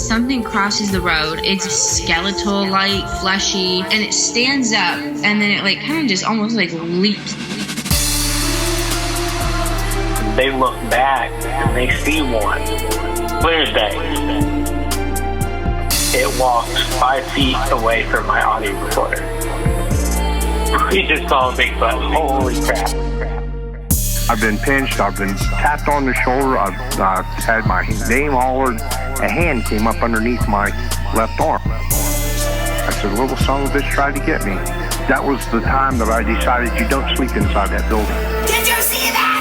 something crosses the road. It's skeletal like, fleshy, and it stands up, and then it like kind of just almost like leaps. They look back and they see one. Clear as day. It walked 5 feet away from my audio recorder. We just saw a Bigfoot. Holy crap. I've been pinched, I've been tapped on the shoulder, I've had my name hollered, a hand came up underneath my left arm. I said, little son of a bitch tried to get me. That was the time that I decided you don't sleep inside that building. Did you see that?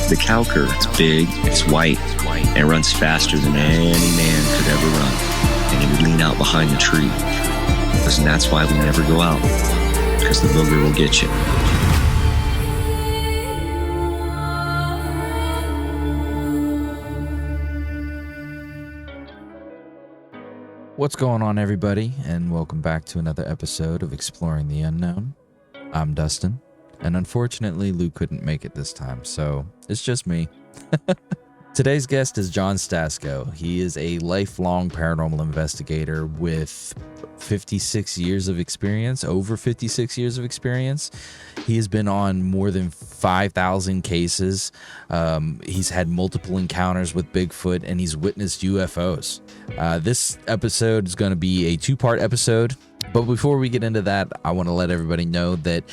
The cow cur, it's big, it's white, and it runs faster than any man could ever run. And he would lean out behind the tree. And that's why we never go out, because the booger will get you. What's going on, everybody, and welcome back to another episode of Exploring the Unknown. I'm Dustin, and unfortunately Lou couldn't make it this time, so it's just me. Today's guest is John Stasco. He is a lifelong paranormal investigator with 56 years of experience, over 56 years of experience. He has been on more than 5,000 cases. He's had multiple encounters with Bigfoot, and he's witnessed UFOs. This episode is going to be a 2-part episode. But before we get into that, I want to let everybody know that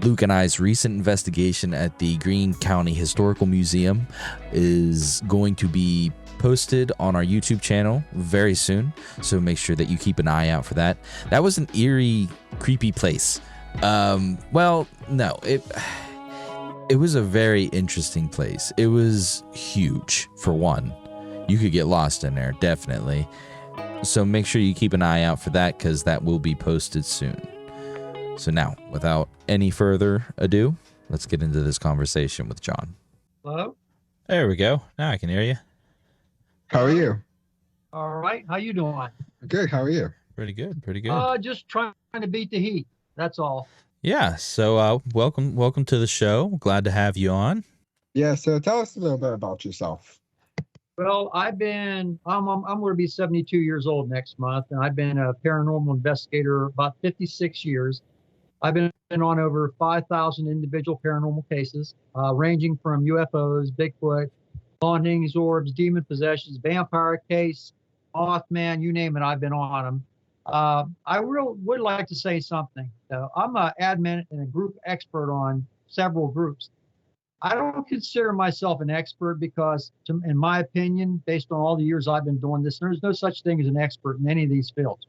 Luke and I's recent investigation at the Greene County Historical Museum is going to be posted on our YouTube channel very soon, so make sure that you keep an eye out for that. That was an eerie, creepy place. Well, no, it was a very interesting place. It was huge, for one. You could get lost in there, definitely. So make sure you keep an eye out for that, because that will be posted soon. So now, without any further ado, let's get into this conversation with John. Hello? There we go. Now I can hear you. How are you? All right. How you doing? Good. How are you? Pretty good. Pretty good. Just trying to beat the heat. That's all. Yeah. So welcome to the show. Glad to have you on. Yeah. So tell us a little bit about yourself. Well, I'm going to be 72 years old next month, and I've been a paranormal investigator about 56 years. I've been on over 5,000 individual paranormal cases, ranging from UFOs, Bigfoot, hauntings, orbs, demon possessions, vampire case, Mothman, you name it, I've been on them. I would like to say something. I'm an admin and a group expert on several groups. I don't consider myself an expert because, in my opinion, based on all the years I've been doing this, there's no such thing as an expert in any of these fields.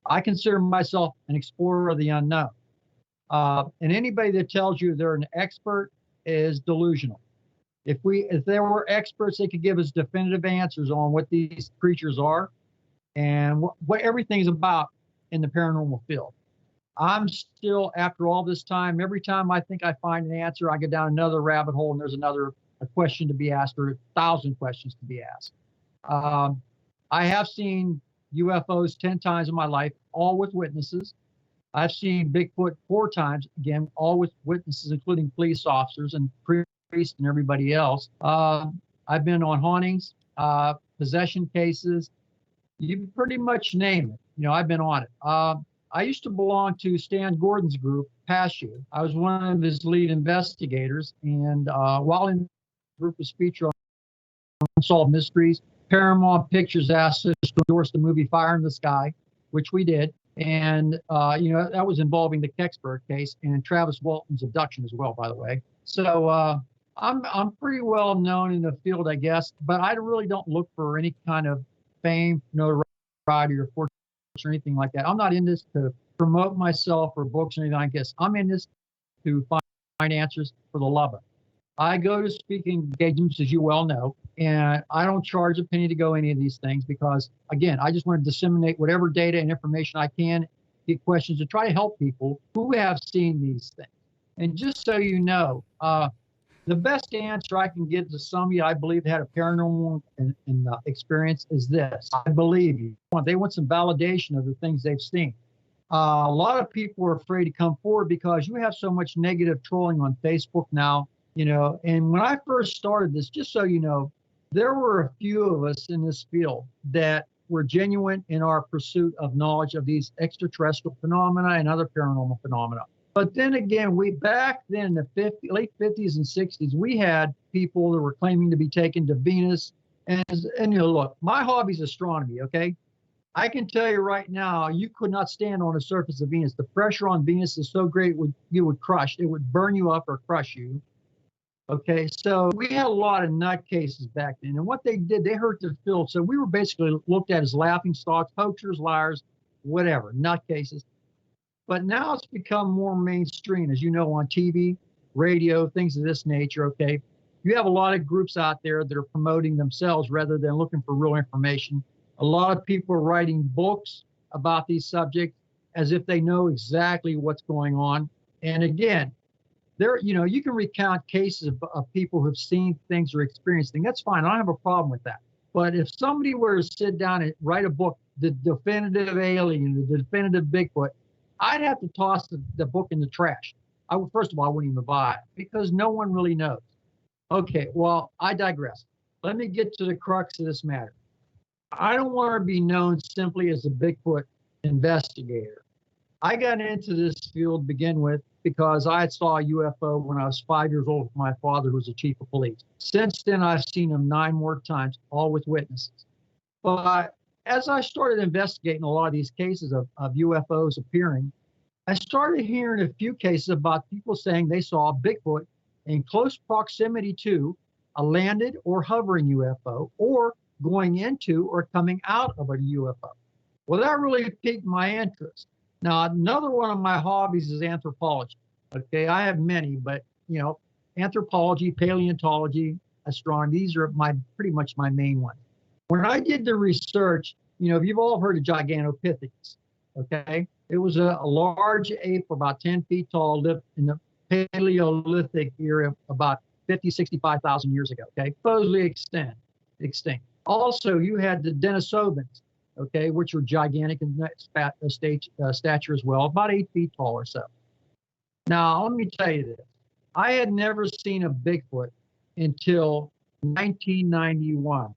I consider myself an explorer of the unknown. And anybody that tells you they're an expert is delusional. If there were experts, they could give us definitive answers on what these creatures are and what everything is about in the paranormal field. I'm still, after all this time, every time I think I find an answer, I get down another rabbit hole and there's a question to be asked, or 1,000 questions to be asked. I have seen UFOs 10 times in my life, all with witnesses. I've seen Bigfoot 4 times, again, all with witnesses, including police officers and priests and everybody else. I've been on hauntings, possession cases. You pretty much name it. I've been on it. I used to belong to Stan Gordon's group, PASU. I was one of his lead investigators, and while in the group was featured on Unsolved Mysteries, Paramount Pictures asked us to endorse the movie Fire in the Sky, which we did. And, that was involving the Kecksburg case and Travis Walton's abduction as well, by the way. So I'm pretty well known in the field, I guess, but I really don't look for any kind of fame, notoriety, or fortune or anything like that. I'm not in this to promote myself or books or anything like this. I'm in this to find answers for the love of it. I go to speaking engagements, as you well know, and I don't charge a penny to go any of these things because, again, I just want to disseminate whatever data and information I can, get questions, to try to help people who have seen these things. And just so you know, the best answer I can give to somebody I believe had a paranormal experience is this: I believe you. They want some validation of the things they've seen. A lot of people are afraid to come forward because you have so much negative trolling on Facebook now And when I first started this, just so you know, there were a few of us in this field that were genuine in our pursuit of knowledge of these extraterrestrial phenomena and other paranormal phenomena. But then again, back then in the late 50s and 60s, we had people that were claiming to be taken to Venus. And look, my hobby is astronomy, okay? I can tell you right now, you could not stand on the surface of Venus. The pressure on Venus is so great, you would crush. It would burn you up or crush you. Okay, so we had a lot of nutcases back then. And what they did, they hurt the field. So we were basically looked at as laughing stocks, poachers, liars, whatever, nutcases. But now it's become more mainstream, as you know, on TV, radio, things of this nature, okay? You have a lot of groups out there that are promoting themselves rather than looking for real information. A lot of people are writing books about these subjects as if they know exactly what's going on. And again, you can recount cases of people who've seen things or experienced things. That's fine. I don't have a problem with that. But if somebody were to sit down and write a book, The Definitive Alien, The Definitive Bigfoot, I'd have to toss the book in the trash. First of all, I wouldn't even buy it because no one really knows. Okay, well, I digress. Let me get to the crux of this matter. I don't want to be known simply as a Bigfoot investigator. I got into this field to begin with because I saw a UFO when I was 5 years old with my father, who was the chief of police. Since then, I've seen him 9 more times, all with witnesses. But as I started investigating a lot of these cases of UFOs appearing, I started hearing a few cases about people saying they saw a Bigfoot in close proximity to a landed or hovering UFO, or going into or coming out of a UFO. Well, that really piqued my interest. Now, another one of my hobbies is anthropology. Okay, I have many, but anthropology, paleontology, astronomy, these are pretty much my main ones. When I did the research, you've all heard of Gigantopithecus, okay? It was a large ape about 10 feet tall, lived in the Paleolithic era about 50, 65,000 years ago, okay? Supposedly extinct. Also, you had the Denisovans, okay, which were gigantic in stature as well, about 8 feet tall or so. Now, let me tell you this. I had never seen a Bigfoot until 1991.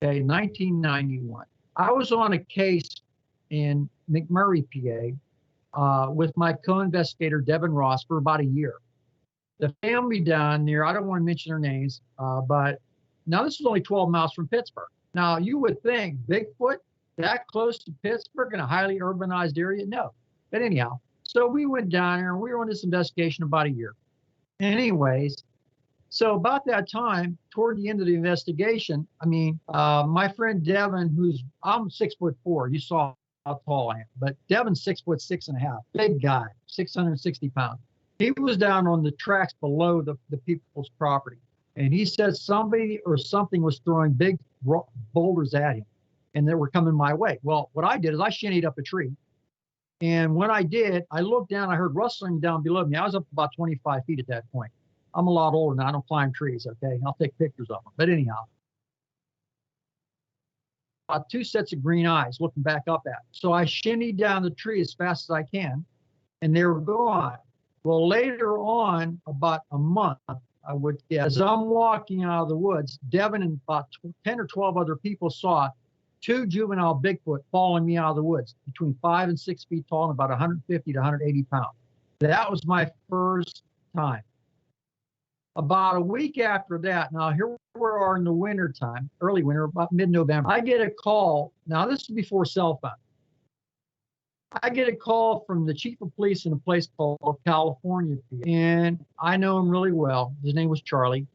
Okay, 1991. I was on a case in McMurray, PA, with my co-investigator, Devin Ross, for about a year. The family down there, I don't want to mention their names, but now this is only 12 miles from Pittsburgh. Now, you would think Bigfoot that close to Pittsburgh in a highly urbanized area? No. But anyhow, so we went down there and we were on this investigation about a year. Anyways, so about that time, toward the end of the investigation, my friend Devin, I'm 6'4", you saw how tall I am, but Devin's 6'6.5", big guy, 660 pounds. He was down on the tracks below the people's property. And he said somebody or something was throwing big boulders at him, and they were coming my way. Well, what I did is I shinnied up a tree. And when I did, I looked down, I heard rustling down below me. I was up about 25 feet at that point. I'm a lot older now. I don't climb trees, okay? I'll take pictures of them. But anyhow, about 2 sets of green eyes looking back up at me. So I shinnied down the tree as fast as I can, and they were gone. Well, later on, about a month, as I'm walking out of the woods, Devin and about 10 or 12 other people saw 2 juvenile Bigfoot following me out of the woods, between 5 and 6 feet tall and about 150 to 180 pounds. That was my first time. About a week after that, now here we are in the winter time, early winter, about mid-November, I get a call. Now this is before cell phone. I get a call from the chief of police in a place called California, and I know him really well. His name was Charlie,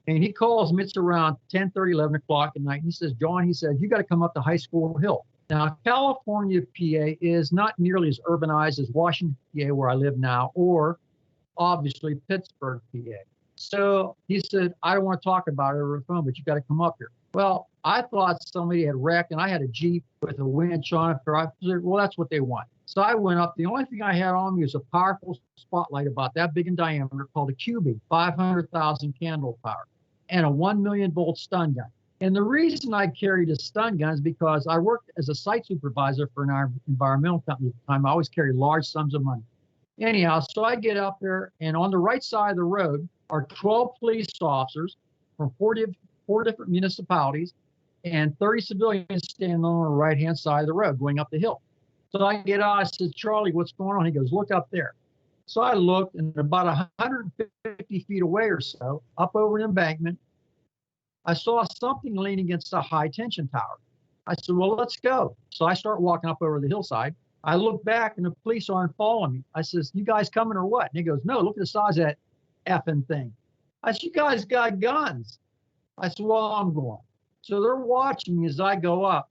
and he calls me. It's around 10:30, 11 o'clock at night. He says, John, you got to come up to High School Hill. Now, California, PA is not nearly as urbanized as Washington, PA, where I live now, or obviously Pittsburgh, PA. So he said, I don't want to talk about it over the phone, but you got to come up here. Well, I thought somebody had wrecked, and I had a Jeep with a winch on it. I said, well, that's what they want. So I went up. The only thing I had on me was a powerful spotlight about that big in diameter called a QB, 500,000 candle power, and a 1 million volt stun gun. And the reason I carried a stun gun is because I worked as a site supervisor for an environmental company at the time. I always carried large sums of money. Anyhow, so I get up there, and on the right side of the road, are 12 police officers from four different municipalities and 30 civilians standing on the right-hand side of the road going up the hill. So I get out, I said, Charlie, what's going on? He goes, look up there. So I looked, and about 150 feet away or so, up over an embankment, I saw something leaning against a high tension tower. I said, well, let's go. So I start walking up over the hillside. I look back, and the police aren't following me. I says, you guys coming or what? And he goes, no, look at the size of that effing thing. I said, you guys got guns. I said, well, I'm going. So they're watching me as I go up.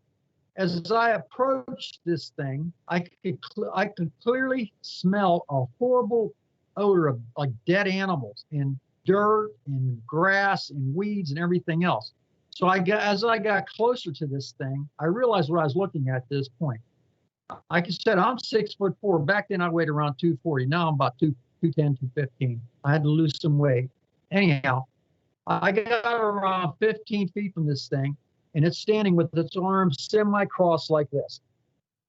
As I approached this thing, I could clearly smell a horrible odor of like dead animals and dirt and grass and weeds and everything else. So as I got closer to this thing, I realized what I was looking at this point. Like I said, I'm 6'4". Back then I weighed around 240. Now I'm about 210, 215. I had to lose some weight. Anyhow, I got around 15 feet from this thing, and it's standing with its arms semi-crossed like this.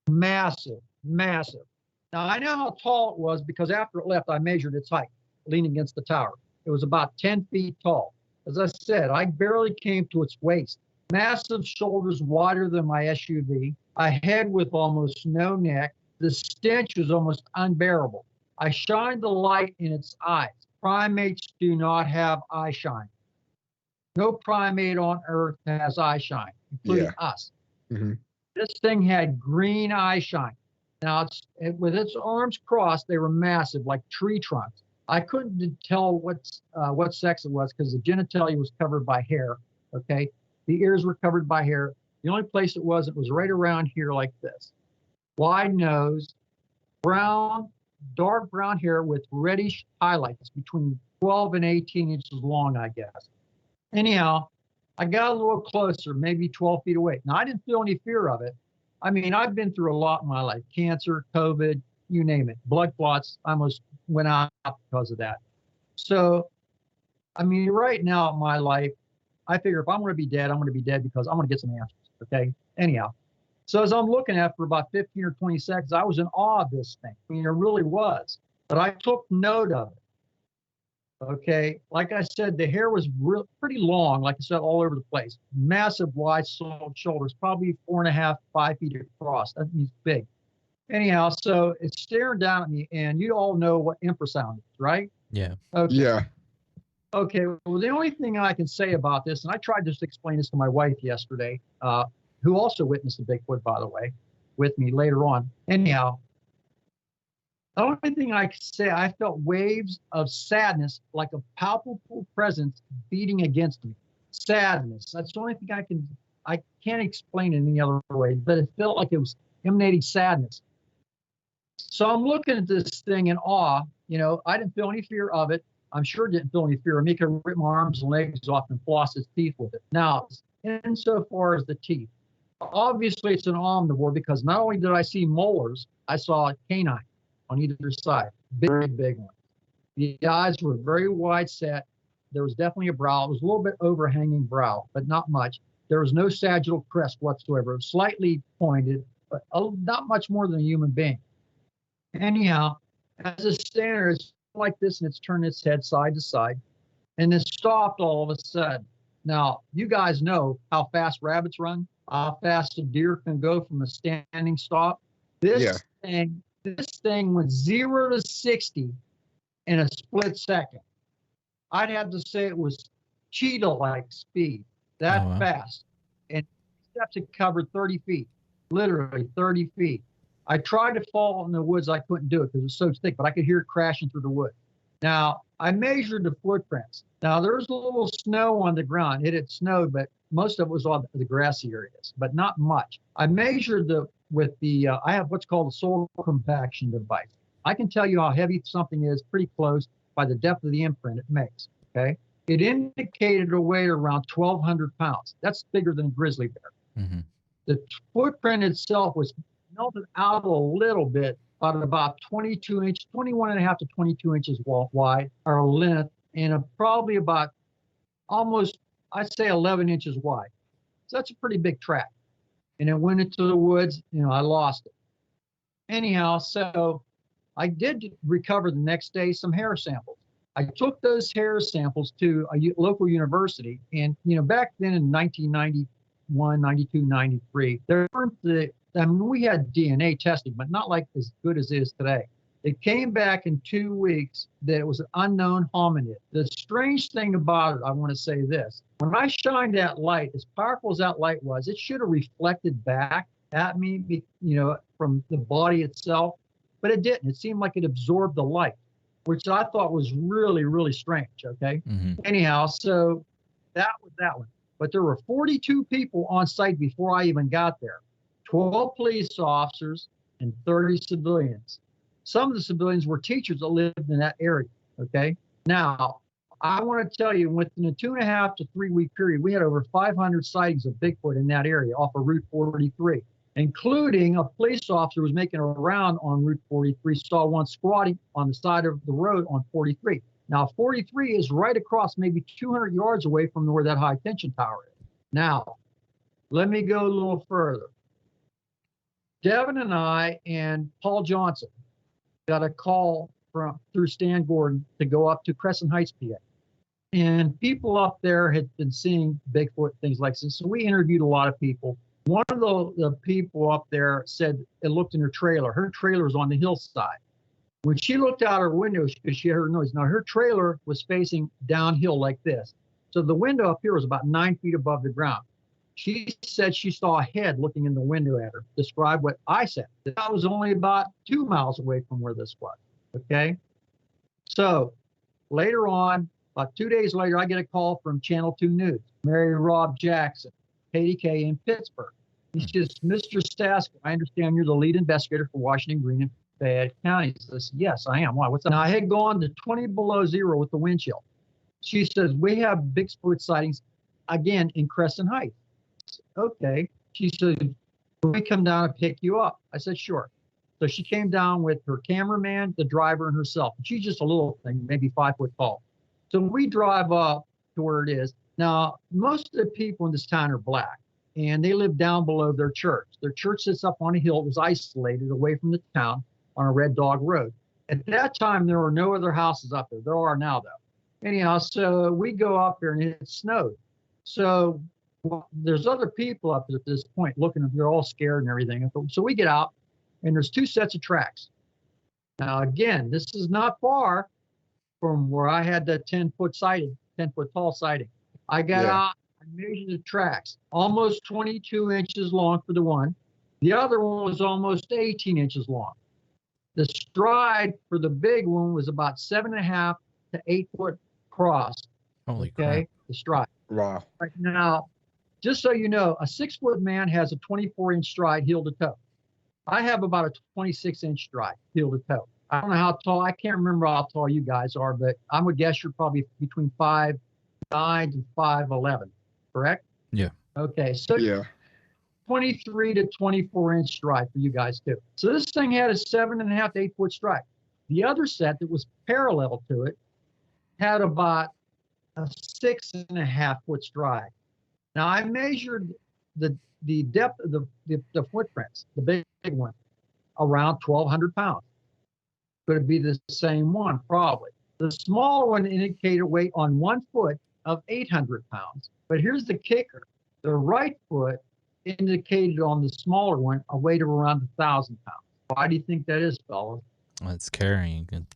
Massive, massive. Now, I know how tall it was because after it left, I measured its height, leaning against the tower. It was about 10 feet tall. As I said, I barely came to its waist. Massive shoulders wider than my SUV, a head with almost no neck. The stench was almost unbearable. I shined the light in its eyes. Primates do not have eye shine. No primate on Earth has eye shine, including us. Mm-hmm. This thing had green eye shine. Now, with its arms crossed, they were massive, like tree trunks. I couldn't tell what sex it was because the genitalia was covered by hair, okay? The ears were covered by hair. The only place it was right around here like this. Wide nose, brown, dark brown hair with reddish highlights between 12 and 18 inches long, I guess. Anyhow, I got a little closer, maybe 12 feet away. Now, I didn't feel any fear of it. I mean, I've been through a lot in my life. Cancer, COVID, you name it. Blood clots, I almost went out because of that. So, I mean, right now in my life, I figure if I'm going to be dead, I'm going to be dead because I'm going to get some answers, okay? Anyhow, so as I'm looking at for about 15 or 20 seconds, I was in awe of this thing. I mean, it really was. But I took note of it. Okay, like I said, the hair was pretty long, like I said, all over the place. Massive, wide shoulders, probably 4.5, 5 feet across. That means big. Anyhow, so it's staring down at me, and you all know what infrasound is, right? Yeah. Okay. Yeah. Okay, well, the only thing I can say about this, and I tried to explain this to my wife yesterday, who also witnessed the Bigfoot, by the way, with me later on. Anyhow, the only thing I can say, I felt waves of sadness, like a palpable presence beating against me. Sadness. That's the only thing I can't explain it any other way, but it felt like it was emanating sadness. So I'm looking at this thing in awe. You know, I didn't feel any fear of it. I'm sure it didn't feel any fear of me. It could rip my arms and legs off and floss its teeth with it. Now, insofar as the teeth, obviously it's an omnivore because not only did I see molars, I saw canine on either side, big, big ones. The eyes were very wide set. There was definitely a brow. It was a little bit overhanging brow, but not much. There was no sagittal crest whatsoever. It was slightly pointed, but not much more than a human being. Anyhow, as a standard, it's like this, and it's turned its head side to side, and it stopped all of a sudden. Now, you guys know how fast rabbits run, how fast a deer can go from a standing stop. This thing went 0 to 60 in a split second. I'd have to say it was cheetah-like speed, that fast. And steps it covered 30 feet, literally 30 feet. I tried to fall in the woods. I couldn't do it because it was so thick, but I could hear it crashing through the wood. Now, I measured the footprints. Now, there's a little snow on the ground. It had snowed, but most of it was on the grassy areas, but not much. I measured I have what's called a soil compaction device. I can tell you how heavy something is pretty close by the depth of the imprint it makes, okay? It indicated a weight around 1,200 pounds. That's bigger than a grizzly bear. Mm-hmm. The footprint itself was melted out a little bit, about 21 and a half to 22 inches wide, or length, and probably about almost, I'd say 11 inches wide. So that's a pretty big track. And it went into the woods, I lost it. Anyhow, so I did recover the next day some hair samples. I took those hair samples to a local university, and back then in 1991, 92, 93, there weren't we had DNA testing, but not like as good as it is today. It came back in 2 weeks that it was an unknown hominid. The strange thing about it, I want to say this. When I shined that light, as powerful as that light was, it should have reflected back at me, from the body itself, but it didn't. It seemed like it absorbed the light, which I thought was really, really strange, okay? Mm-hmm. Anyhow, so that was that one. But there were 42 people on site before I even got there. 12 police officers and 30 civilians. Some of the civilians were teachers that lived in that area, okay? Now, I want to tell you, within a 2.5 to 3 week period, we had over 500 sightings of Bigfoot in that area off of Route 43, including a police officer was making a round on Route 43, saw one squatting on the side of the road on 43. Now, 43 is right across, maybe 200 yards away from where that high tension tower is. Now, let me go a little further. Devin and I and Paul Johnson got a call through Stan Gordon to go up to Crescent Heights, PA. And people up there had been seeing Bigfoot, things like this. So we interviewed a lot of people. One of the people up there said it looked in her trailer. Her trailer was on the hillside. When she looked out her window, because she heard noise. Now, her trailer was facing downhill like this. So the window up here was about 9 feet above the ground. She said she saw a head looking in the window at her. Describe what I said. That was only about 2 miles away from where this was, okay? So later on, about 2 days later, I get a call from Channel 2 News, Mary Rob Jackson, KDK in Pittsburgh. He says, Mr. Stasko, I understand you're the lead investigator for Washington Green and Fayette counties. I said, yes, I am. Why? What's that? Now, I had gone to 20 below zero with the wind chill. She says, we have Bigfoot sightings again in Crescent Heights. Okay. She said, can we come down and pick you up? I said, sure. So she came down with her cameraman, the driver, and herself. She's just a little thing, maybe 5 foot tall. So we drive up to where it is. Now, most of the people in this town are black, and they live down below their church. Their church sits up on a hill. It was isolated away from the town on a Red Dog Road. At that time, there were no other houses up there. There are now, though. Anyhow, so we go up there, and it snowed. So there's other people up at this point looking, they're all scared and everything. So we get out, and there's 2 sets of tracks. Now, again, this is not far from where I had that 10 foot tall sighting. I got out and measured the tracks, almost 22 inches long for the one. The other one was almost 18 inches long. The stride for the big one was about 7.5 to 8 foot across. Holy crap. The stride. Wow. Right now, just so you know, a 6 foot man has a 24-inch stride heel to toe. I have about a 26-inch stride heel to toe. I don't know how tall, I can't remember how tall you guys are, but I would guess you're probably between 5'9" and 5'11", correct? Yeah. Okay, so 23 to 24-inch stride for you guys too. So this thing had a 7.5 to 8 foot stride. The other set that was parallel to it had about a 6.5 foot stride. Now I measured the depth of the footprints, the big one, around 1,200 pounds. Could it be the same one? Probably. The smaller one indicated weight on 1 foot of 800 pounds. But here's the kicker. The right foot indicated on the smaller one a weight of around 1,000 pounds. Why do you think that is, fellas? It's carrying an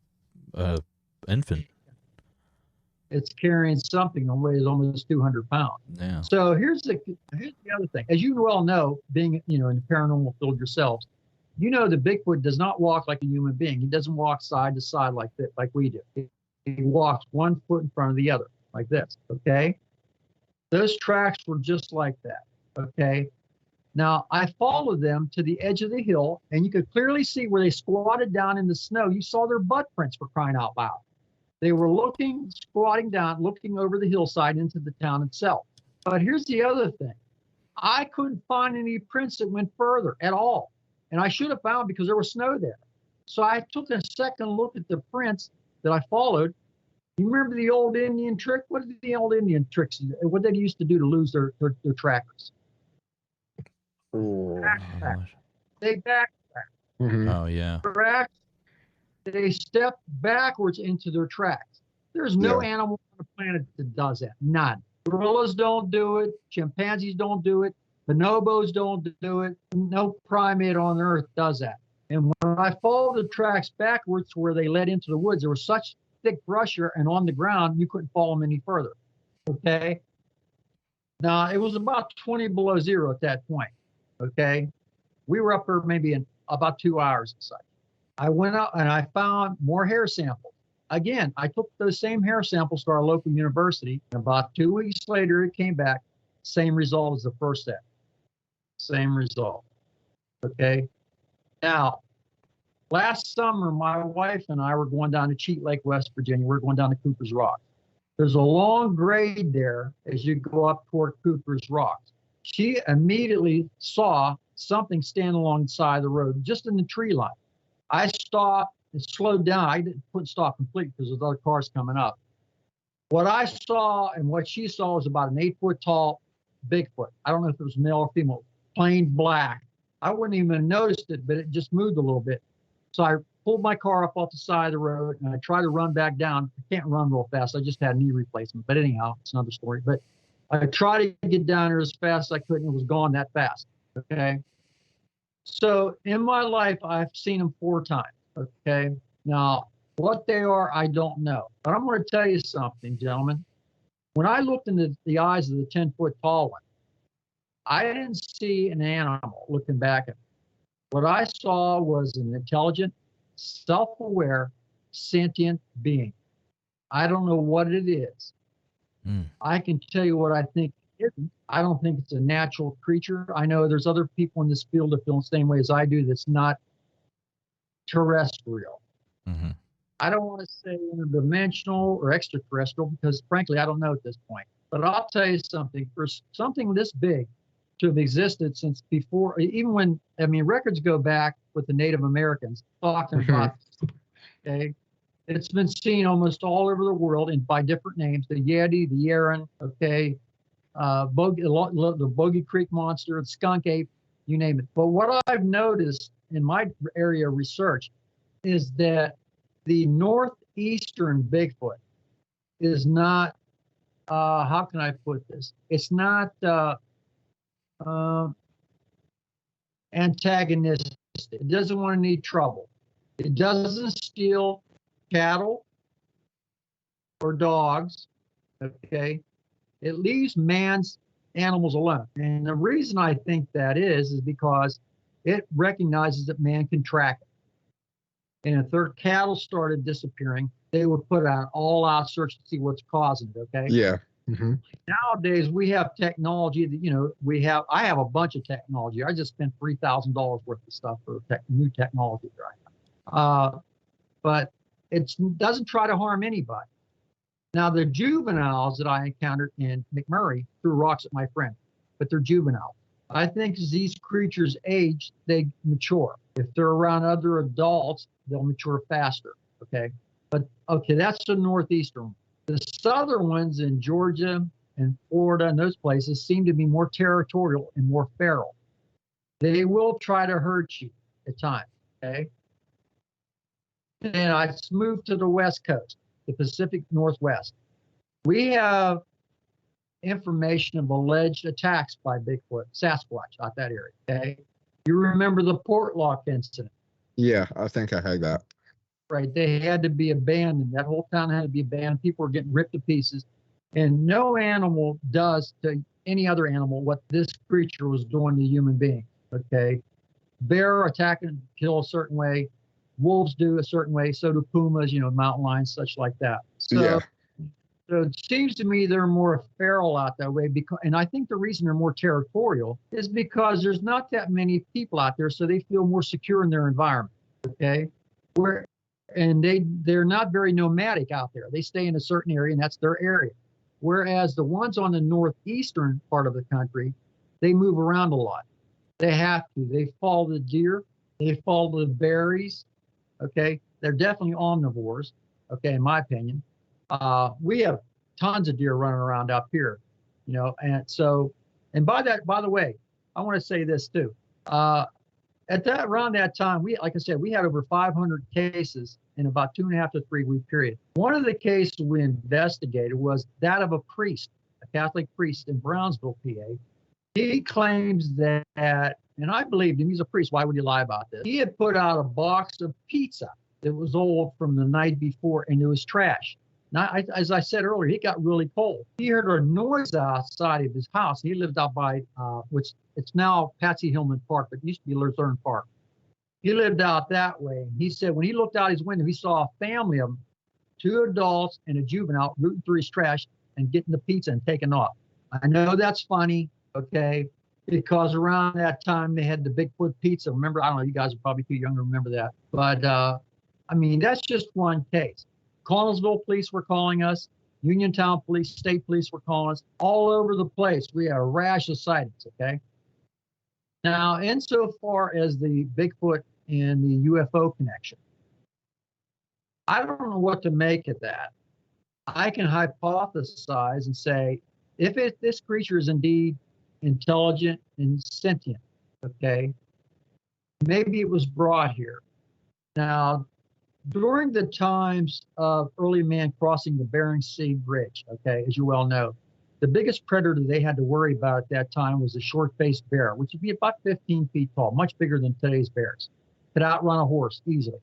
infant. It's carrying something that weighs almost 200 pounds. Yeah. So here's the other thing. As you well know, being in the paranormal field yourselves, you know that Bigfoot does not walk like a human being. He doesn't walk side to side like we do. He walks 1 foot in front of the other, like this, okay? Those tracks were just like that, okay? Now, I followed them to the edge of the hill, and you could clearly see where they squatted down in the snow. You saw their butt prints, for crying out loud. They were squatting down, looking over the hillside into the town itself. But here's the other thing. I couldn't find any prints that went further at all. And I should have found because there was snow there. So I took a second look at the prints that I followed. You remember the old Indian trick? What did the old Indian tricks, what they used to do to lose their trackers? Backtrack. They backtrack. Mm-hmm. Oh, yeah. Tracks. They step backwards into their tracks. There's no Yeah. animal on the planet that does that. None. Gorillas don't do it. Chimpanzees don't do it. Bonobos don't do it. No primate on earth does that. And when I followed the tracks backwards to where they led into the woods, there was such thick brush here and on the ground, you couldn't follow them any further. Okay. Now, it was about 20 below zero at that point. Okay. We were up there maybe in about 2 hours. I went out and I found more hair samples. Again, I took those same hair samples to our local university. And about 2 weeks later, it came back. Same result as the first set. Same result. Okay. Now, last summer, my wife and I were going down to Cheat Lake, West Virginia. We're going down to Cooper's Rock. There's a long grade there as you go up toward Cooper's Rocks. She immediately saw something stand alongside the road, just in the tree line. I stopped and slowed down. I couldn't stop completely because there's other cars coming up. What I saw and what she saw was about an 8-foot tall Bigfoot. I don't know if it was male or female, plain black. I wouldn't even have noticed it, but it just moved a little bit. So I pulled my car up off the side of the road and I tried to run back down. I can't run real fast. I just had a knee replacement. But anyhow, it's another story. But I tried to get down there as fast as I could and it was gone that fast. Okay. So in my life, I've seen them 4 times. Okay. Now, what they are, I don't know. But I'm going to tell you something, gentlemen. When I looked into the eyes of the 10-foot tall one, I didn't see an animal looking back at me. What I saw was an intelligent, self-aware, sentient being. I don't know what it is. I can tell you what I think it isn't. I don't think it's a natural creature. I know there's other people in this field that feel the same way as I do that's not terrestrial. Mm-hmm. I don't want to say interdimensional or extraterrestrial because, frankly, I don't know at this point. But I'll tell you something. For something this big to have existed since before, even when, I mean, records go back with the Native Americans talking about, okay, it's been seen almost all over the world and by different names, the Yeti, the Yeren, okay, the Bogey Creek Monster, the skunk ape, you name it. But what I've noticed in my area of research is that the northeastern Bigfoot is not, how can I put this? It's not antagonistic. It doesn't want to need trouble. It doesn't steal cattle or dogs, okay? It leaves man's animals alone. And the reason I think that is because it recognizes that man can track it. And if their cattle started disappearing, they would put out an all-out search to see what's causing it, okay? Yeah. Mm-hmm. Nowadays, we have technology that, you know, I have a bunch of technology. I just spent $3,000 worth of stuff for new technology right now. But it doesn't try to harm anybody. Now, the juveniles that I encountered in McMurray threw rocks at my friend, but they're juveniles. I think as these creatures age, they mature. If they're around other adults, they'll mature faster, okay? But, okay, that's the northeastern. The southern ones in Georgia and Florida and those places seem to be more territorial and more feral. They will try to hurt you at times, okay? And I moved to the West Coast, the Pacific Northwest. We have information of alleged attacks by Bigfoot, Sasquatch out that area, okay? You remember the Portlock incident? Yeah, I think I heard that. Right, they had to be abandoned. That whole town had to be abandoned. People were getting ripped to pieces. And no animal does to any other animal what this creature was doing to human beings, okay? Bear attack and kill a certain way. Wolves do a certain way. So do pumas, you know, mountain lions, such like that. So it seems to me they're more feral out that way. And I think the reason they're more territorial is because there's not that many people out there, so they feel more secure in their environment, okay? And they're not very nomadic out there. They stay in a certain area, and that's their area. Whereas the ones on the northeastern part of the country, they move around a lot. They have to. They follow the deer. They follow the berries. Okay, they're definitely omnivores. Okay, in my opinion, we have tons of deer running around up here, you know. And so, and by the way, I want to say this too. At that around that time, like I said, we had over 500 cases in about 2.5 to 3 week period. One of the cases we investigated was that of a priest, a Catholic priest in Brownsville, PA. He claims that, and I believed him, he's a priest, why would he lie about this? He had put out a box of pizza that was old from the night before, and it was trash. Now, as I said earlier, he got really cold. He heard a noise outside of his house. He lived out by, which it's now Patsy Hillman Park, but it used to be Luzerne Park. He lived out that way. And he said when he looked out his window, he saw a family of them, 2 adults and a juvenile, rooting through his trash and getting the pizza and taking off. I know that's funny, okay, because around that time they had the Bigfoot pizza. Remember, I don't know, you guys are probably too young to remember that. But, I mean, that's just one case. Connellsville police were calling us. Uniontown police, state police were calling us. All over the place, we had a rash of sightings, okay? Now, insofar as the Bigfoot and the UFO connection, I don't know what to make of that. I can hypothesize and say, if this creature is indeed intelligent and sentient, okay, maybe it was brought here. Now, during the times of early man crossing the Bering Sea Bridge, okay, as you well know, the biggest predator they had to worry about at that time was the short-faced bear, which would be about 15 feet tall, much bigger than today's bears. Could outrun a horse easily.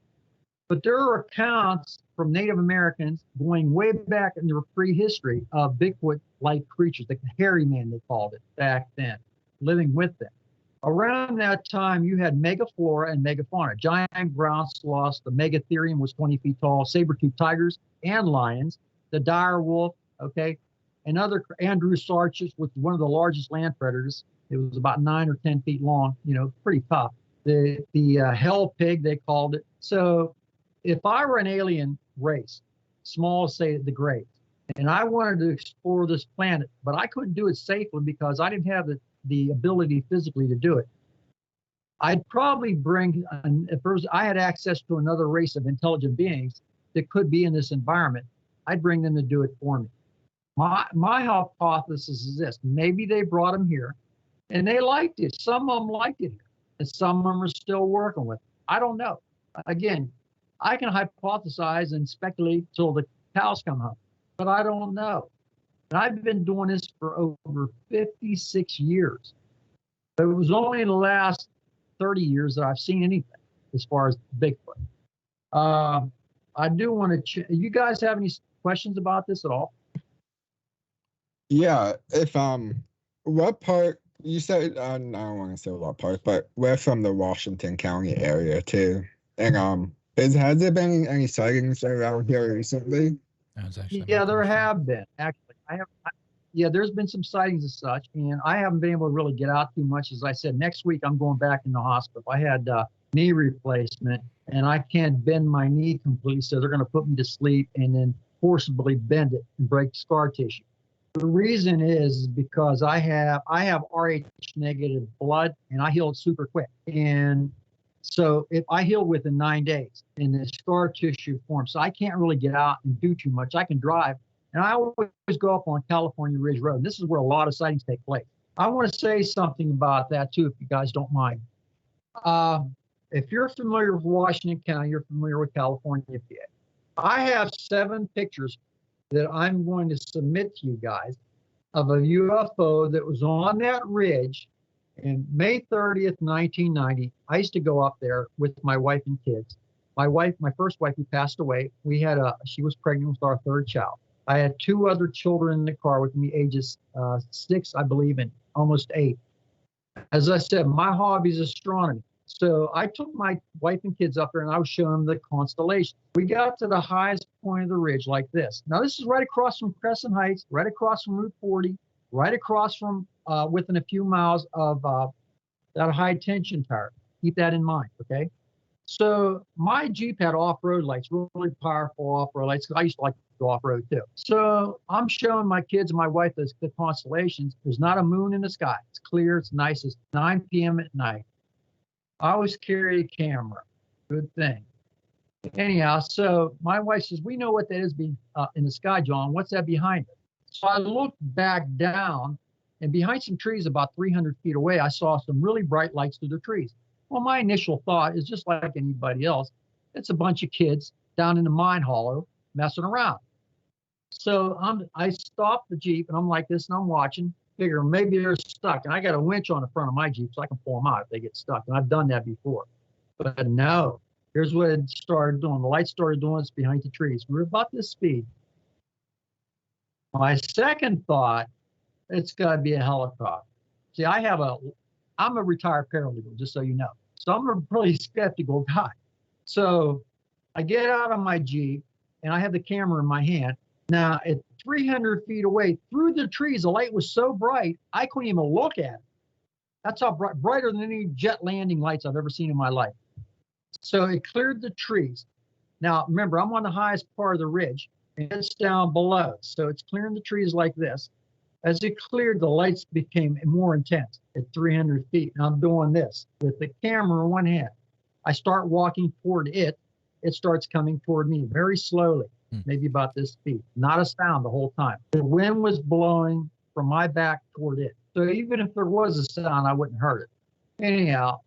But there are accounts from Native Americans going way back in their prehistory of Bigfoot-like creatures, the hairy man they called it back then, living with them. Around that time, you had megaflora and megafauna. Giant ground sloths, the megatherium was 20 feet tall, saber-toothed tigers and lions, the dire wolf, okay, and other Andrewsarchus, which was one of the largest land predators. It was about 9 or 10 feet long, you know, pretty tough. The hell pig, they called it. So if I were an alien race, small, say the great, and I wanted to explore this planet, but I couldn't do it safely because I didn't have the ability physically to do it, I'd probably bring, if I had access to another race of intelligent beings that could be in this environment, I'd bring them to do it for me. My hypothesis is this: maybe they brought them here and they liked it. Some of them liked it here, and some of them are still working with it. I don't know. Again, I can hypothesize and speculate till the cows come home, but I don't know. And I've been doing this for over 56 years. But it was only in the last 30 years that I've seen anything as far as Bigfoot. I do want to, you guys have any questions about this at all? Yeah, if what part you said? I don't want to say what part, but we're from the Washington County area too. And has there been any sightings around here recently? Yeah, there have been actually. Yeah, there's been some sightings as such, and I haven't been able to really get out too much. As I said, next week I'm going back in the hospital. I had knee replacement, and I can't bend my knee completely, so they're going to put me to sleep and then forcibly bend it and break scar tissue. The reason is because I have Rh negative blood, and I heal super quick. And so if I heal within 9 days in the scar tissue form, so I can't really get out and do too much. I can drive, and I always go up on California Ridge Road. This is where a lot of sightings take place. I want to say something about that too, if you guys don't mind. If you're familiar with Washington County, you're familiar with California, PA. I have 7 pictures that I'm going to submit to you guys of a UFO that was on that ridge in May 30th, 1990. I used to go up there with my wife and kids. My first wife, who passed away, she was pregnant with our 3rd child. I had 2 other children in the car with me, ages 6, I believe, and almost 8. As I said, my hobby is astronomy. So I took my wife and kids up there, and I was showing them the constellations. We got to the highest point of the ridge like this. Now, this is right across from Crescent Heights, right across from Route 40, right across from within a few miles of that high tension tower. Keep that in mind, okay? So my Jeep had off-road lights, really powerful off-road lights. I used to like to go off-road too. So I'm showing my kids and my wife the constellations. There's not a moon in the sky. It's clear. It's nice. It's 9 p.m. at night. I always carry a camera. Good thing. Anyhow, so my wife says, we know what that is in the sky, John. What's that behind it? So I looked back down, and behind some trees about 300 feet away, I saw some really bright lights through the trees. Well, my initial thought is just like anybody else. It's a bunch of kids down in the mine hollow messing around. So I stopped the Jeep and I'm like this and I'm watching, figure maybe they're stuck. And I got a winch on the front of my Jeep so I can pull them out if they get stuck. And I've done that before. But no, here's what it started doing. The light started doing this behind the trees. We were about this speed. My second thought, it's got to be a helicopter. See, I'm a retired paralegal, just so you know. So I'm a really skeptical guy. So I get out of my Jeep and I have the camera in my hand. Now, at 300 feet away through the trees, the light was so bright, I couldn't even look at it. That's how brighter than any jet landing lights I've ever seen in my life. So it cleared the trees. Now, remember, I'm on the highest part of the ridge and it's down below. So it's clearing the trees like this. As it cleared, the lights became more intense at 300 feet. And I'm doing this with the camera in one hand. I start walking toward it. It starts coming toward me very slowly, maybe about this speed. Not a sound the whole time. The wind was blowing from my back toward it. So even if there was a sound, I wouldn't heard it. Anyhow,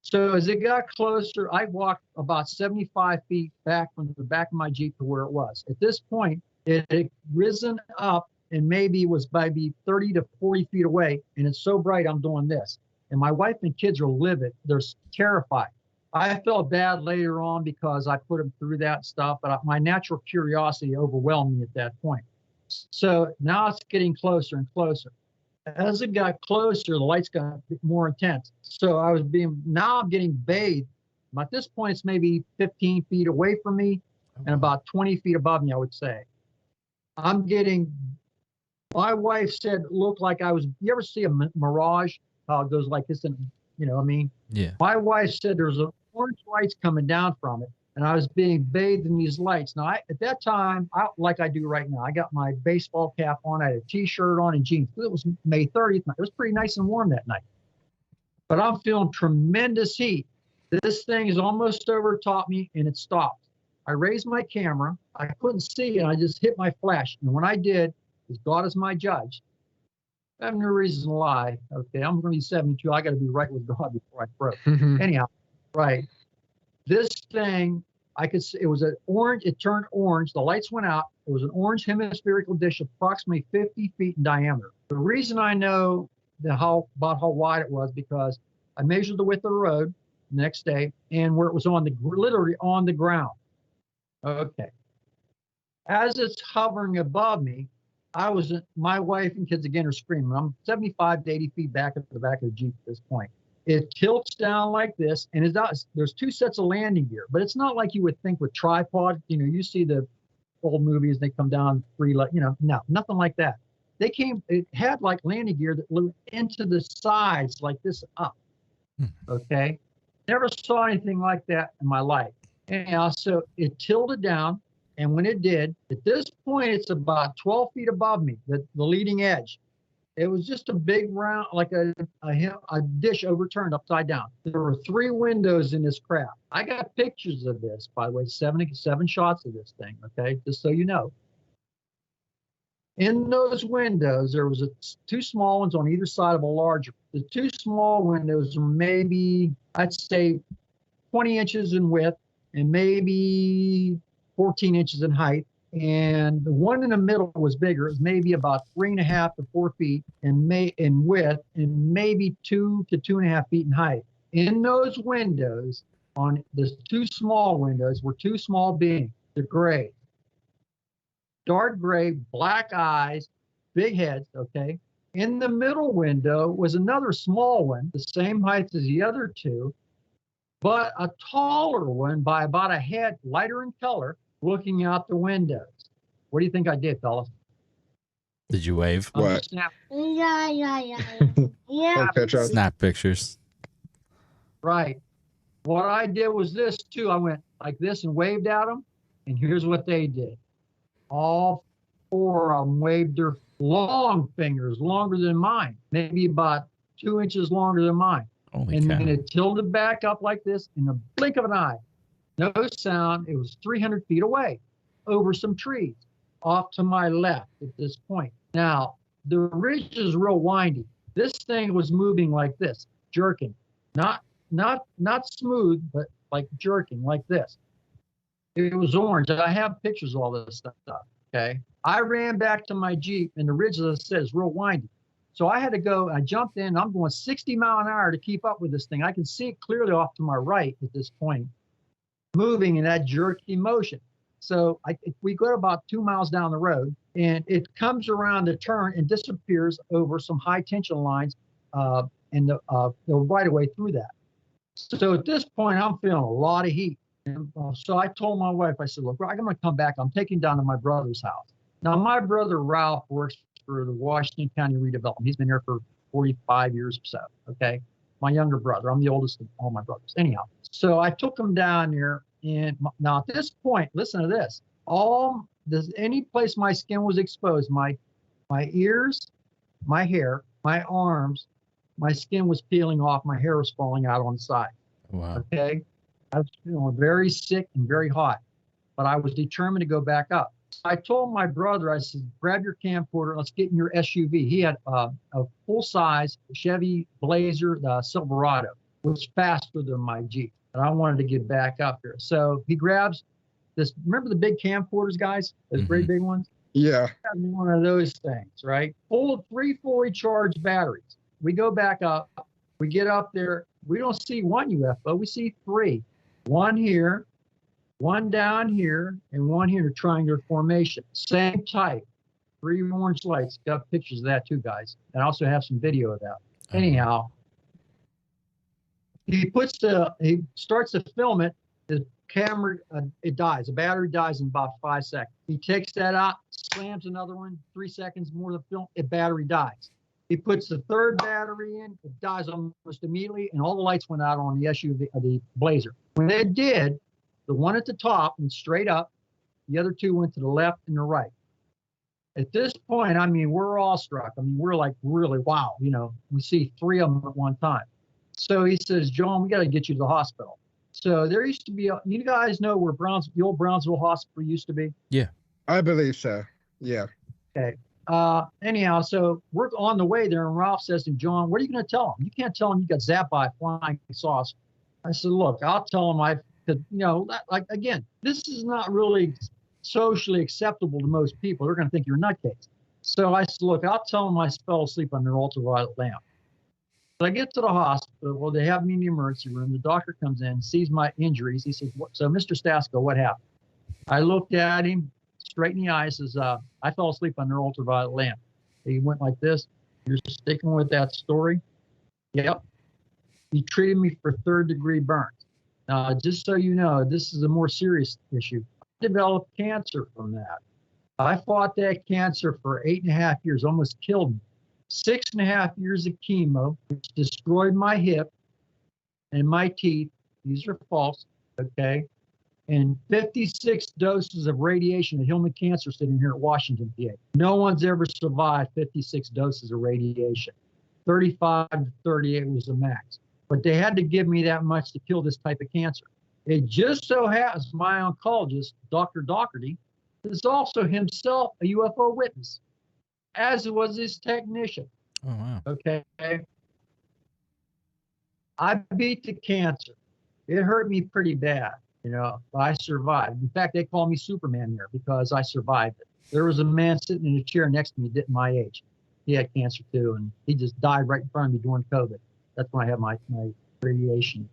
so as it got closer, I walked about 75 feet back from the back of my Jeep to where it was. At this point, it had risen up and maybe was maybe 30 to 40 feet away. And it's so bright, I'm doing this. And my wife and kids are livid. They're terrified. I felt bad later on because I put them through that stuff, but my natural curiosity overwhelmed me at that point. So now it's getting closer and closer. As it got closer, the lights got more intense. So now I'm getting bathed. At this point, it's maybe 15 feet away from me and about 20 feet above me, I would say. My wife said it looked like you ever see a mirage? How it goes like this, and you know what I mean? Yeah. My wife said there's orange lights coming down from it, and I was being bathed in these lights. Now, at that time, like I do right now, I got my baseball cap on, I had a T-shirt on and jeans. It was May 30th night. It was pretty nice and warm that night. But I'm feeling tremendous heat. This thing is almost over top me, and it stopped. I raised my camera. I couldn't see, and I just hit my flash. And when I did, as God is my judge, I have no reason to lie. Okay, I'm going to be 72. I got to be right with God before I broke. Anyhow, right. This thing, I could see, it was an orange. It turned orange. The lights went out. It was an orange hemispherical dish approximately 50 feet in diameter. The reason I know about how wide it was because I measured the width of the road the next day and where it was literally on the ground. Okay. As it's hovering above me, my wife and kids again are screaming. I'm 75 to 80 feet back at the back of the Jeep at this point. It tilts down like this, and there's two sets of landing gear, but it's not like you would think with tripod. You know, you see the old movies, they come down no, nothing like that. It had like landing gear that flew into the sides like this up. Okay. Never saw anything like that in my life. Anyhow, so it tilted down. And when it did, at this point, it's about 12 feet above me, the leading edge. It was just a big round, like a dish overturned upside down. There were 3 windows in this craft. I got pictures of this, by the way, 7 shots of this thing, okay, just so you know. In those windows, there was 2 small ones on either side of a larger. The 2 small windows were maybe, I'd say, 20 inches in width and maybe 14 inches in height, and the one in the middle was bigger. It was maybe about 3.5 to 4 feet in width, and maybe 2 to 2.5 feet in height. In those windows, on the 2 small windows, were 2 small beings. They're gray, dark gray, black eyes, big heads. Okay. In the middle window was another small one, the same height as the other 2, but a taller one by about a head, lighter in color, looking out the windows. What do you think I did, fellas? Did you wave? What? Yeah. Snap pictures. Right. What I did was this too. I went like this and waved at them, and here's what they did. All 4 of them waved their long fingers, longer than mine, maybe about 2 inches longer than mine. Then it tilted back up like this in the blink of an eye. No sound. It was 300 feet away over some trees off to my left at this point. Now, the ridge is real windy. This thing was moving like this, jerking, not not smooth, but like jerking, like this. It was orange. I have pictures of all this stuff. Okay. I ran back to my Jeep, and the ridge, as I said, is real windy. So I had to go. I jumped in. I'm going 60 mile an hour to keep up with this thing. I can see it clearly off to my right at this point, moving in that jerky motion. So we go about 2 miles down the road, and it comes around the turn and disappears over some high tension lines and the right of way through that. So at this point, I'm feeling a lot of heat. And, so I told my wife, I said, look, I'm going to come back. I'm taking down to my brother's house. Now, my brother Ralph works for the Washington County Redevelopment. He's been there for 45 years or so. Okay. My younger brother. I'm the oldest of all my brothers. Anyhow, so I took him down there. And now at this point, listen to this. Any place my skin was exposed, my ears, my hair, my arms, my skin was peeling off. My hair was falling out on the side. Wow. Okay. I was feeling very sick and very hot, but I was determined to go back up. I told my brother, I said, grab your camcorder, let's get in your SUV. He had a full-size Chevy Blazer Silverado, which was faster than my Jeep. And I wanted to get back up there. So he grabs this, remember the big camcorders, guys? Those great big ones? Yeah. One of those things, right? Full of 3 fully charged batteries. We go back up. We get up there. We don't see one UFO. We see 3. One here, one down here, and one here in a triangular formation. Same type. 3 orange lights. Got pictures of that too, guys. And I also have some video of that. Anyhow, he starts to film it. The camera, it dies. The battery dies in about 5 seconds. He takes that out, slams another one, 3 seconds more to film, the battery dies. He puts the 3rd battery in, it dies almost immediately, and all the lights went out on the SUV, the Blazer. When it did, the one at the top went straight up, the other 2 went to the left and the right. At this point, I mean, we're awestruck. I mean, we're like, really, wow, we see 3 of them at one time. So he says, John, we got to get you to the hospital. So there used to be, you guys know where the old Brownsville Hospital used to be? Yeah. I believe so. Yeah. Okay. Anyhow, so we're on the way there, and Ralph says to John, what are you going to tell him? You can't tell him you got zapped by a flying saucer. I said, look, I'll tell him again, this is not really socially acceptable to most people. They're going to think you're a nutcase. So I said, look, I'll tell him I fell asleep under an ultraviolet lamp. So I get to the hospital. Well, they have me in the emergency room. The doctor comes in, sees my injuries. He says, so Mr. Stasko, what happened? I looked at him straight in the eye. Says, I fell asleep under an ultraviolet lamp. He went like this. You're sticking with that story? Yep. He treated me for 3rd-degree burns. Now, just so you know, this is a more serious issue. I developed cancer from that. I fought that cancer for 8.5 years, almost killed me. 6.5 years of chemo, which destroyed my hip and my teeth. These are false, okay? And 56 doses of radiation at Hillman Cancer Center here at Washington, PA. No one's ever survived 56 doses of radiation. 35 to 38 was the max. But they had to give me that much to kill this type of cancer. It just so happens my oncologist, Dr. Doherty, is also himself a UFO witness, as was his technician. Oh, wow. Okay. I beat the cancer. It hurt me pretty bad, but I survived. In fact, they call me Superman here because I survived it. There was a man sitting in a chair next to me, my age. He had cancer too, and he just died right in front of me during COVID. That's when I had my radiation.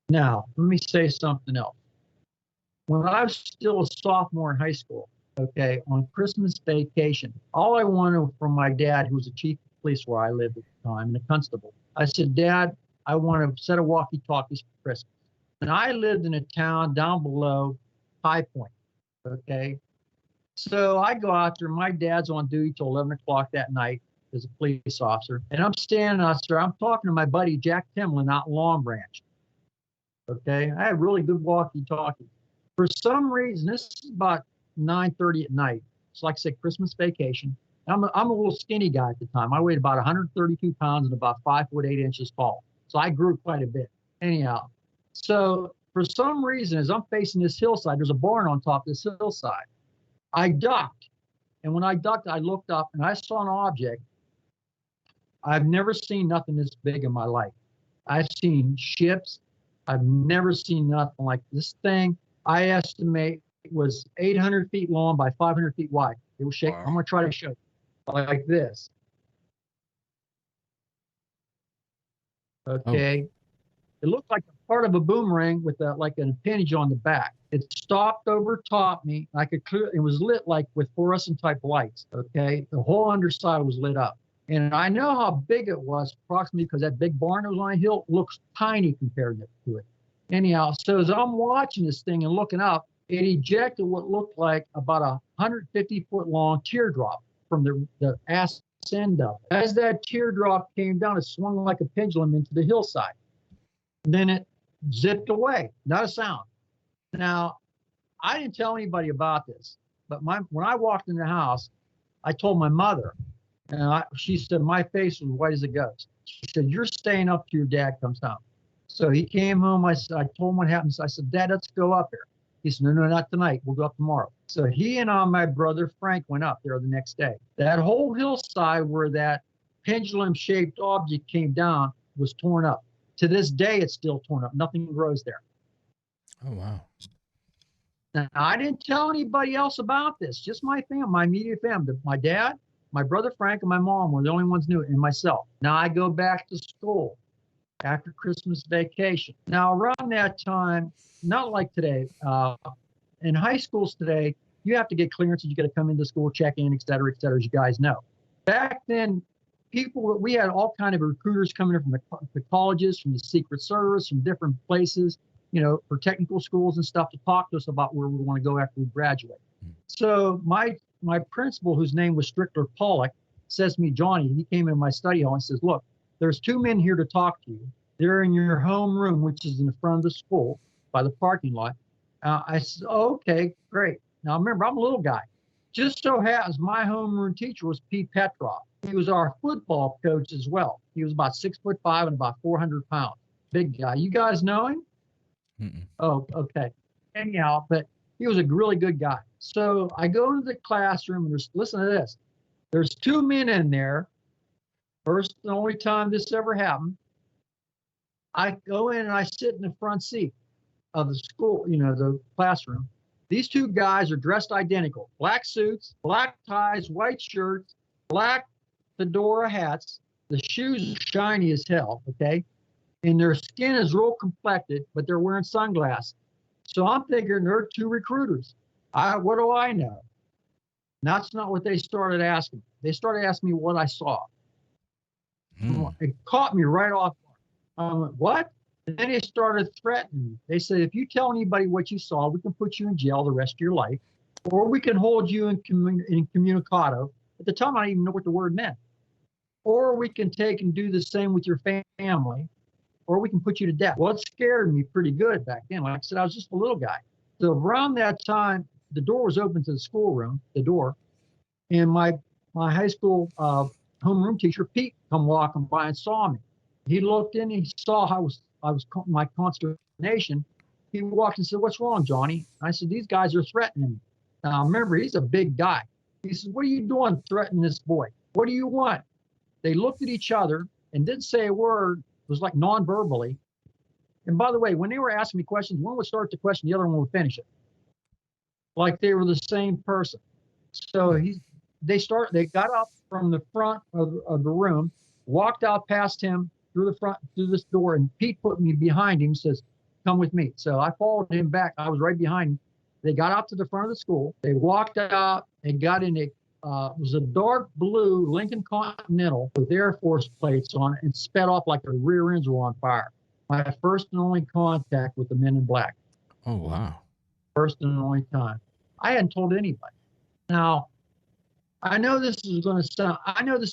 Now, let me say something else. When I was still a sophomore in high school, okay, on Christmas vacation, all I wanted from my dad, who was the chief of police where I lived at the time, and a constable, I said, Dad, I want a set of walkie-talkies for Christmas. And I lived in a town down below High Point, okay? So I go out there, my dad's on duty till 11 o'clock that night as a police officer, and I'm standing out there, I'm talking to my buddy Jack Timlin out in Long Branch, okay? I had really good walkie-talkies. For some reason, this is about 9:30 at night. It's like I said, Christmas vacation. I'm a little skinny guy at the time. I weighed about 132 pounds and about 5 foot 8 inches tall. So I grew quite a bit. Anyhow, so for some reason, as I'm facing this hillside, there's a barn on top of this hillside. I ducked. And when I ducked, I looked up and I saw an object. I've never seen nothing this big in my life. I've seen ships. I've never seen nothing like this thing. I estimate it was 800 feet long by 500 feet wide. It was shaking. Wow. I'm going to try to show you like this. Okay. It looked like a part of a boomerang with like an appendage on the back. It stopped over top me. I could clear. It was lit like with fluorescent type lights. Okay. The whole underside was lit up. And I know how big it was approximately because that big barn that was on a hill looks tiny compared to it. Anyhow, so as I'm watching this thing and looking up, it ejected what looked like about a 150-foot long teardrop from the ass end of it. As that teardrop came down, it swung like a pendulum into the hillside. Then it zipped away, not a sound. Now, I didn't tell anybody about this, but when I walked in the house, I told my mother, and she said, my face was white as a ghost. She said, you're staying up till your dad comes home. So he came home. I told him what happened. So I said, Dad, let's go up here. He said, no, not tonight. We'll go up tomorrow. So he and my brother Frank went up there the next day. That whole hillside where that pendulum-shaped object came down was torn up. To this day, it's still torn up. Nothing grows there. Oh, wow. Now, I didn't tell anybody else about this, just my family, my immediate family. My dad, my brother Frank, and my mom were the only ones knew it, and myself. Now I go back to school after Christmas vacation. Now, around that time, not like today, in high schools today, you have to get clearances. You got to come into school, check in, et cetera, as you guys know. Back then, we had all kind of recruiters coming in from the colleges, from the Secret Service, from different places, for technical schools and stuff to talk to us about where we want to go after we graduate. So my principal, whose name was Strickler Pollock, says to me, Johnny, he came in my study hall and says, look, there's two men here to talk to you. They're in your home room, which is in the front of the school by the parking lot. I said, oh, okay, great. Now, remember, I'm a little guy. Just so happens my homeroom teacher was Pete Petroff. He was our football coach as well. He was about 6'5" and about 400 pounds. Big guy. You guys know him? Mm-mm. Oh, okay. Anyhow, but he was a really good guy. So I go into the classroom and listen to this. There's two men in there. First and only time this ever happened. I go in and I sit in the front seat of the school, the classroom. These two guys are dressed identical. Black suits, black ties, white shirts, black fedora hats. The shoes are shiny as hell, okay? And their skin is real complected, but they're wearing sunglasses. So I'm thinking they're two recruiters. What do I know? That's not what they started asking. They started asking me what I saw. It caught me right off. I went, what? And then they started threatening me. They said, if you tell anybody what you saw, we can put you in jail the rest of your life, or we can hold you in communicado. At the time, I didn't even know what the word meant. Or we can take and do the same with your family, or we can put you to death. Well, it scared me pretty good back then. Like I said, I was just a little guy. So around that time, the door was open to the schoolroom, the door, and my high school homeroom teacher, Pete, come walking by and saw me. He looked in and he saw how I was my consternation. He walked and said, what's wrong, Johnny? I said, these guys are threatening me. Now, remember, he's a big guy. He said, what are you doing threatening this boy? What do you want? They looked at each other and didn't say a word. It was like non-verbally. And by the way, when they were asking me questions, one would start the question, the other one would finish it. Like they were the same person. So they got up from the front of the room, walked out past him through this door, and Pete put me behind him, says, come with me. So I followed him back. I was right behind him. They got out to the front of the school. They walked out and got in it was a dark blue Lincoln Continental with Air Force plates on it and sped off like their rear ends were on fire. My first and only contact with the men in black. Oh, wow. First and only time. I hadn't told anybody. Now, I know this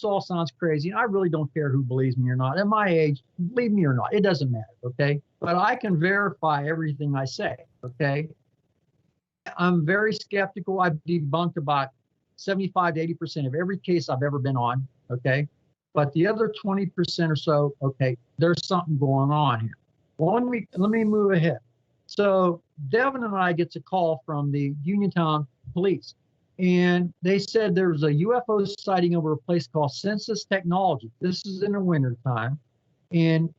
all sounds crazy, and I really don't care who believes me or not. At my age, believe me or not, it doesn't matter, okay? But I can verify everything I say, okay? I'm very skeptical. I've debunked about 75 to 80% of every case I've ever been on, okay? But the other 20% or so, okay, there's something going on here. Well, let me move ahead. So Devin and I get a call from the Uniontown police, and they said there was a UFO sighting over a place called Census Technology. This is in the wintertime, and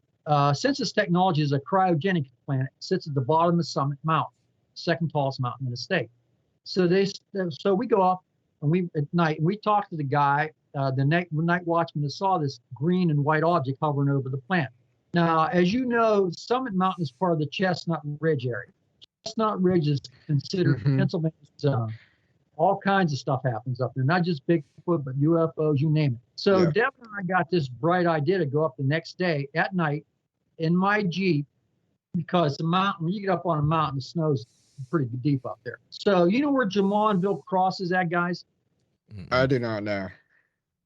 Census Technology is a cryogenic plant. It sits at the bottom of Summit Mountain, second tallest mountain in the state. So we go up and we at night and we talk to the guy, the night watchman that saw this green and white object hovering over the plant. Now, as you know, Summit Mountain is part of the Chestnut Ridge area. Chestnut Ridge is considered Pennsylvania's zone. All kinds of stuff happens up there, not just Bigfoot, but UFOs, you name it. So Devin and I got this bright idea to go up the next day at night in my Jeep, because the mountain, when you get up on a mountain, the snow's pretty deep up there. So you know where Jamonville Cross is at, guys? I do not know.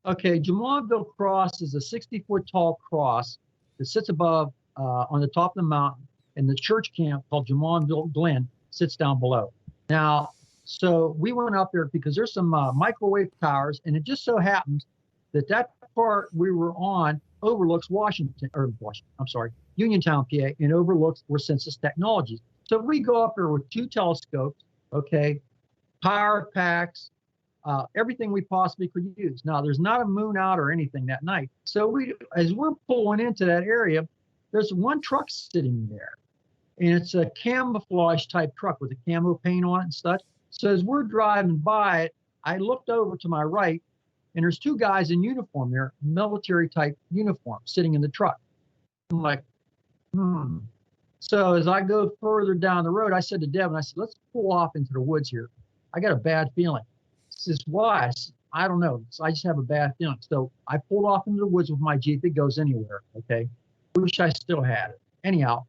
Okay, Jamonville Cross is a 60-foot tall cross that sits above on the top of the mountain, and the church camp called Jamonville Glen sits down below. Now, so we went up there because there's some microwave towers, and it just so happens that that part we were on overlooks Uniontown, PA, and overlooks where Census Technologies. So we go up there with 2 telescopes, okay, power packs, everything we possibly could use. Now, there's not a moon out or anything that night. So as we're pulling into that area, there's one truck sitting there, and it's a camouflage type truck with a camo paint on it and such. So as we're driving by it, I looked over to my right, and there's 2 guys in uniform there, military type uniform, sitting in the truck. I'm like, So as I go further down the road, I said to Devin, I said, let's pull off into the woods here. I got a bad feeling. He says, why? I said, I don't know. So I just have a bad feeling. So I pulled off into the woods with my Jeep. It goes anywhere, okay? Wish I still had it. Anyhow,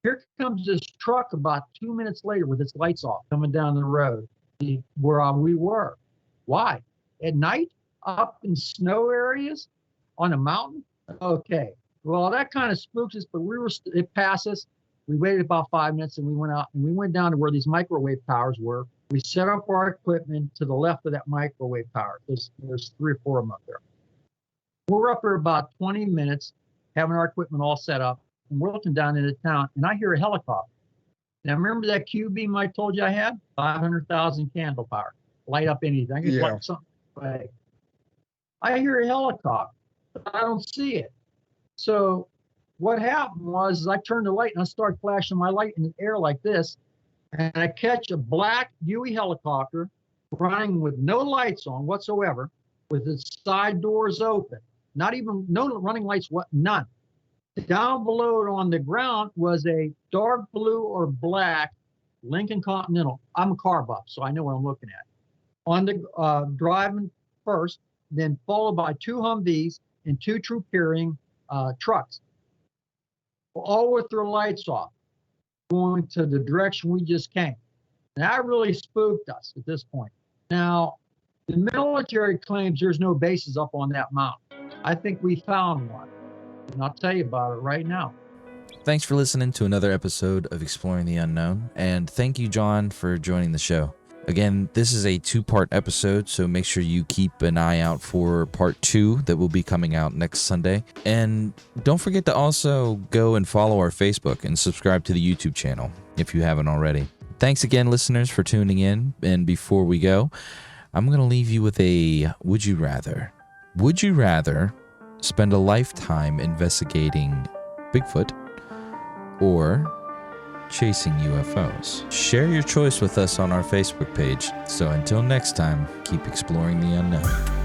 here comes this truck about 2 minutes later with its lights off coming down the road where we were. Why? At night, up in snow areas on a mountain? Okay. Well, that kind of spooks us, but it passed us. We waited about 5 minutes and we went out and we went down to where these microwave towers were. We set up our equipment to the left of that microwave tower. There's 3 or 4 of them up there. We're up there about 20 minutes, having our equipment all set up, and we're looking down into town, and I hear a helicopter. Now, remember that Q beam I told you I had? 500,000 candle power. Light up anything. I can light something. Right. I hear a helicopter, but I don't see it. So what happened was I turned the light and I started flashing my light in the air like this, and I catch a black Huey helicopter running with no lights on whatsoever, with its side doors open. No running lights, none. Down below it on the ground was a dark blue or black Lincoln Continental. I'm a car buff, so I know what I'm looking at. On the driving first, then followed by 2 Humvees and 2 troop carrying trucks, all with their lights off, going to the direction we just came. And that really spooked us at this point. Now, the military claims there's no bases up on that mountain. I think we found one, and I'll tell you about it right now. Thanks for listening to another episode of Exploring the Unknown, and thank you, John, for joining the show. Again, this is a 2-part episode, so make sure you keep an eye out for part 2 that will be coming out next Sunday. And don't forget to also go and follow our Facebook and subscribe to the YouTube channel if you haven't already. Thanks again, listeners, for tuning in. And before we go, I'm going to leave you with a would you rather. Would you rather spend a lifetime investigating Bigfoot or chasing UFOs? Share your choice with us on our Facebook page. So until next time, keep exploring the unknown.